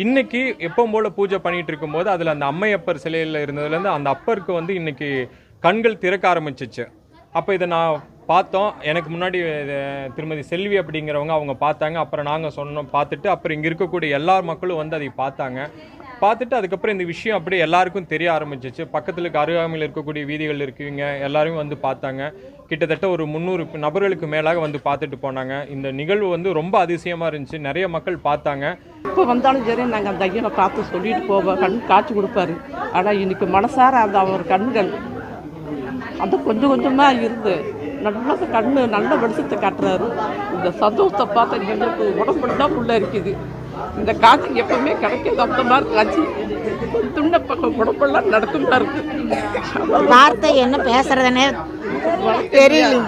இன்னைக்கு எப்பவும் போல பூஜை பண்ணிட்டு இருக்கும்போது அதில் அந்த அம்மையப்பர் சிலையில் இருந்ததுலேருந்து அந்த அப்பருக்கு வந்து இன்னைக்கு கண்கள் திறக்க ஆரம்பிச்சிச்சு. அப்போ இதை நான் பார்த்தோம். எனக்கு முன்னாடி திருமதி செல்வி அப்படிங்கிறவங்க அவங்க பார்த்தாங்க. அப்புறம் நாங்கள் சொன்னோம் பார்த்துட்டு, அப்புறம் இங்கே இருக்கக்கூடிய எல்லா மக்களும் வந்து அதை பார்த்துட்டு அதுக்கப்புறம் இந்த விஷயம் அப்படியே எல்லாருக்கும் தெரிய ஆரம்பிச்சிச்சு. பக்கத்தில் அருகாமையில் இருக்கக்கூடிய வீதிகள் இருக்குவீங்க எல்லாரும் வந்து பார்த்தாங்க. கிட்டத்தட்ட ஒரு 300 நபர்களுக்கு மேலாக வந்து பார்த்துட்டு போனாங்க. இந்த நிகழ்வு வந்து ரொம்ப அதிசயமாக இருந்துச்சு. நிறைய மக்கள் பார்த்தாங்க. இப்போ வந்தாலும் சரி நாங்கள் அந்த ஐயனை பார்த்து சொல்லிட்டு போவோம், கண் காட்சி கொடுப்பாரு. ஆனால் இன்னைக்கு மனசார அந்த அவர் கண்கள் அது கொஞ்சம் கொஞ்சமாக இருந்து நல்ல கண்ணு நல்ல வெளிச்சத்தை காட்டுறாரு. இந்த சந்தோஷத்தை பார்த்து எங்களுக்கு உடம்புலாம் உள்ள இருக்குது. இந்த காட்சி எப்பவுமே கிடைக்காது. அந்த மாதிரி காட்சி துண்ண பக்கம் உடம்பெல்லாம் நடக்கும் தான் இருக்கு. வார்த்தை என்ன பேசுறதுன்னே தெரியல.